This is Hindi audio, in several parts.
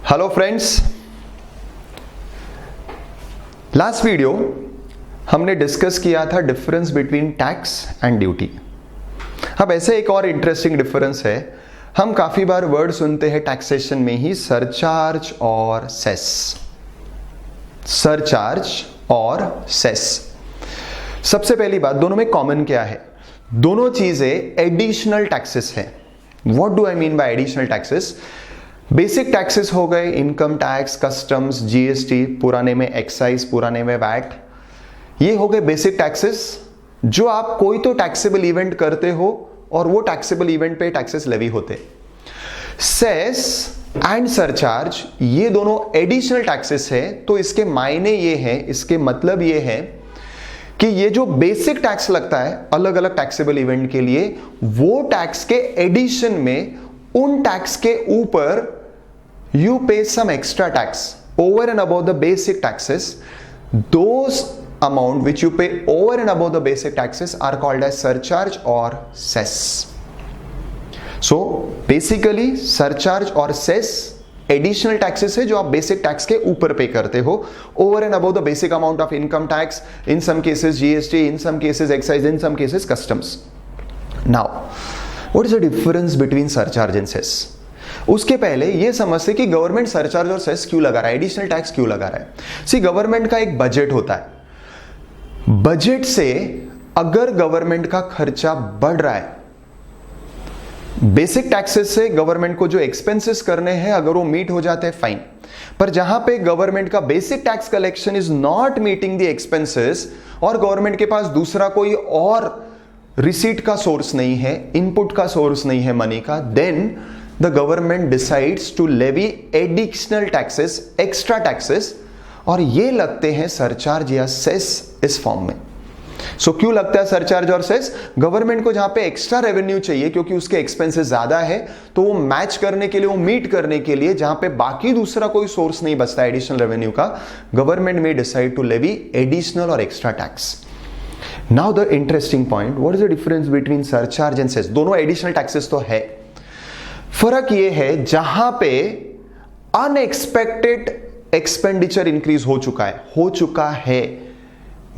हेलो फ्रेंड्स, लास्ट वीडियो हमने डिस्कस किया था difference between tax and duty. अब ऐसे एक और इंटरेस्टिंग डिफरेंस है। हम काफी बार वर्ड सुनते हैं टैक्सेशन में ही, सरचार्ज और सेस। सरचार्ज और सेस। सबसे पहली बात, दोनों में कॉमन क्या है? दोनों चीजें एडिशनल टैक्सेस है। What do I mean by additional taxes? Basic taxes हो गए इनकम टैक्स, कस्टम्स, जीएसटी, पुराने में एक्साइज, पुराने में वैट। ये हो गए बेसिक टैक्सेस जो आप कोई तो टैक्सेबल इवेंट करते हो और वो टैक्सेबल इवेंट पे टैक्सेस लेवी होते। सेस एंड सरचार्ज ये दोनों एडिशनल टैक्सेस है। तो इसके मायने ये हैं, इसके मतलब ये है कि ये जो बेसिक टैक्स लगता है अलग अलग टैक्सेबल इवेंट के लिए, वो टैक्स के एडिशन में उन टैक्स के ऊपर you pay some extra tax over and above the basic taxes. Those amount which you pay over and above the basic taxes are called as surcharge or cess. So basically surcharge और cess additional taxes है जो आप basic tax के ऊपर पे करते हो, over and above the basic amount of income tax, in some cases GST, in some cases excise, in some cases customs. Now what is the difference between surcharge and cess? उसके पहले यह समझते कि गवर्नमेंट सरचार्ज और सेस क्यों लगा रहा है, एडिशनल टैक्स क्यों लगा रहा है। सी, गवर्नमेंट का एक बजट होता है। बजट से अगर गवर्नमेंट का खर्चा बढ़ रहा है, बेसिक टैक्सेस से गवर्नमेंट को जो एक्सपेंसेस करने हैं अगर वो मीट हो जाते हैं, फाइन। पर जहां पे गवर्नमेंट का basic tax collection is not meeting the expenses और गवर्नमेंट के पास दूसरा कोई और रिसीट का सोर्स नहीं है, इनपुट का सोर्स नहीं है मनी का, then the government decides to levy additional taxes, extra taxes, और ये लगते हैं सरचार्ज या सेस इस फॉर्म में। सो क्यों लगता है सरचार्ज और सेस? गवर्नमेंट को जहां पे एक्स्ट्रा रेवेन्यू चाहिए क्योंकि उसके एक्सपेंसेस ज्यादा है, तो वो मैच करने के लिए, वो मीट करने के लिए, जहां पे बाकी दूसरा कोई सोर्स नहीं बचता एडिशनल रेवेन्यू का, गवर्नमेंट में डिसाइड टू लेवी एडिशनल और extra tax. Now the interesting point, what is the difference between surcharge and cess? दोनों एडिशनल टैक्सेस तो है, फर्क यह है जहां पे अनएक्सपेक्टेड एक्सपेंडिचर इंक्रीज हो चुका है,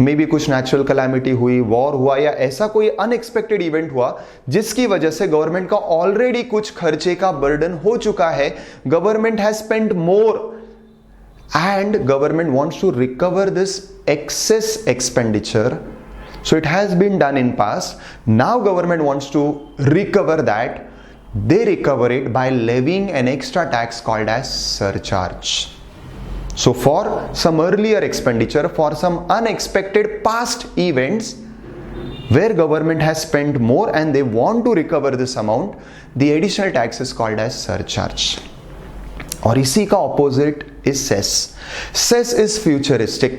मे बी कुछ नेचुरल कैलामिटी हुई, वॉर हुआ, या ऐसा कोई अनएक्सपेक्टेड इवेंट हुआ जिसकी वजह से गवर्नमेंट का ऑलरेडी कुछ खर्चे का बर्डन हो चुका है, government has spent more and government wants to recover this excess expenditure. So it has been done in past. Now government wants to recover that. They recover it by levying an extra tax called as surcharge. So for some earlier expenditure, for some unexpected past events where government has spent more and they want to recover this amount, the additional tax is called as surcharge. और इसी का opposite is cess. Cess is futuristic.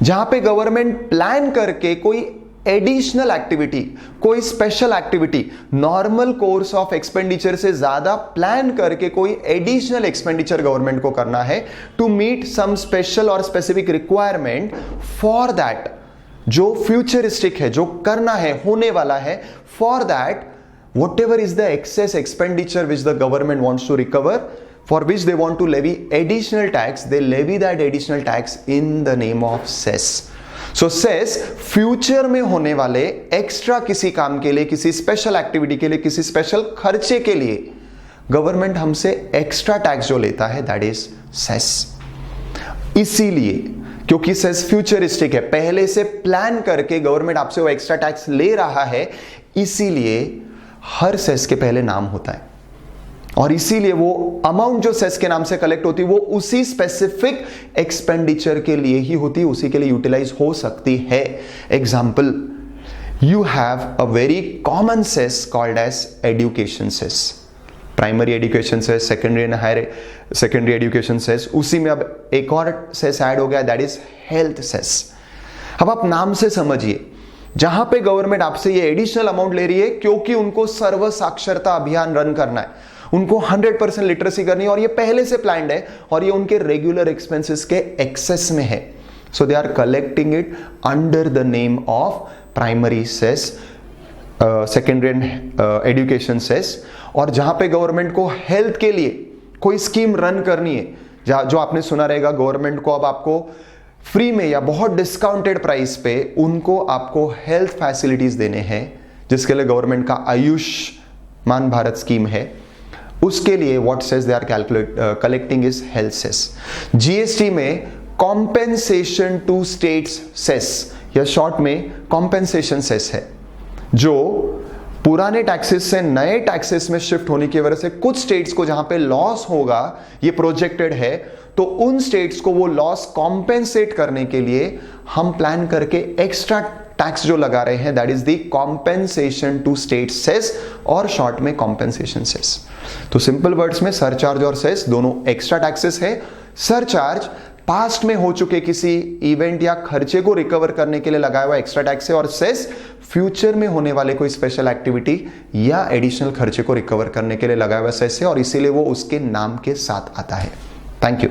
जहां पे गवर्नमेंट प्लान करके कोई एडिशनल एक्टिविटी, कोई special activity, normal course of expenditure से ज्यादा प्लान करके कोई एडिशनल एक्सपेंडिचर गवर्नमेंट को करना है टू मीट सम स्पेशल और स्पेसिफिक रिक्वायरमेंट फॉर दैट, जो फ्यूचरिस्टिक है, जो करना है, होने वाला है, for that whatever is the excess expenditure which the government wants to recover, for which they want to levy additional tax, they levy that additional tax in the name of cess. So cess future में होने वाले एक्स्ट्रा किसी काम के लिए, किसी स्पेशल एक्टिविटी के लिए, किसी स्पेशल खर्चे के लिए गवर्नमेंट हमसे एक्स्ट्रा टैक्स जो लेता है, दैट इज सेस। इसीलिए क्योंकि सेस फ्यूचरिस्टिक है, पहले से प्लान करके गवर्नमेंट आपसे वो एक्स्ट्रा टैक्स ले रहा है, इसीलिए हर सेस के पहले नाम होता है और इसीलिए वो अमाउंट जो सेस के नाम से कलेक्ट होती है वो उसी स्पेसिफिक एक्सपेंडिचर के लिए ही होती है, उसी के लिए यूटिलाइज हो सकती है। Example, you have a very common cess called as education cess, primary education cess, secondary and higher secondary education cess. उसी में अब एक और सेस ऐड हो गया, दैट इज हेल्थ सेस। अब आप नाम से समझिए, जहां पे गवर्नमेंट आपसे ये एडिशनल अमाउंट ले रही है क्योंकि उनको सर्व साक्षरता अभियान रन करना है, उनको 100% लिटरेसी करनी है और ये पहले से प्लान्ड है और ये उनके रेगुलर एक्सपेंसेस के एक्सेस में है, so they are collecting it under the name of primary cess, secondary education cess. और जहां पे गवर्नमेंट को हेल्थ के लिए कोई स्कीम रन करनी है, जो आपने सुना रहेगा, गवर्नमेंट को अब आपको फ्री में या बहुत डिस्काउंटेड प्राइस पे उनको आपको हेल्थ फैसिलिटीज देने हैं, जिसके लिए गवर्नमेंट का आयुष्मान भारत स्कीम है, उसके लिए what cess they are collecting is health cess. GST में कॉम्पेंसेशन टू स्टेट्स सेस या शॉर्ट में कॉम्पेंसेशन सेस है, जो पुराने टैक्सेस से नए टैक्सेस में शिफ्ट होने की वजह से कुछ स्टेट्स को जहां पे लॉस होगा ये प्रोजेक्टेड है, तो उन स्टेट्स को वो लॉस कॉम्पेंसेट करने के लिए हम प्लान करके एक्स्ट्रा टैक्स जो लगा रहे हैं, that is the compensation to state cess और शॉर्ट में कॉम्पेंसेशन सेस। तो सिंपल वर्ड्स में सरचार्ज और सेस दोनों एक्स्ट्रा टैक्सेस है। सरचार्ज पास्ट में हो चुके किसी इवेंट या खर्चे को रिकवर करने के लिए लगाया हुआ एक्स्ट्रा टैक्स है, और सेस फ्यूचर में होने वाले कोई स्पेशल एक्टिविटी या एडिशनल खर्चे को रिकवर करने के लिए लगाया हुआ सेस है, और इसीलिए वो उसके नाम के साथ आता है। Thank you.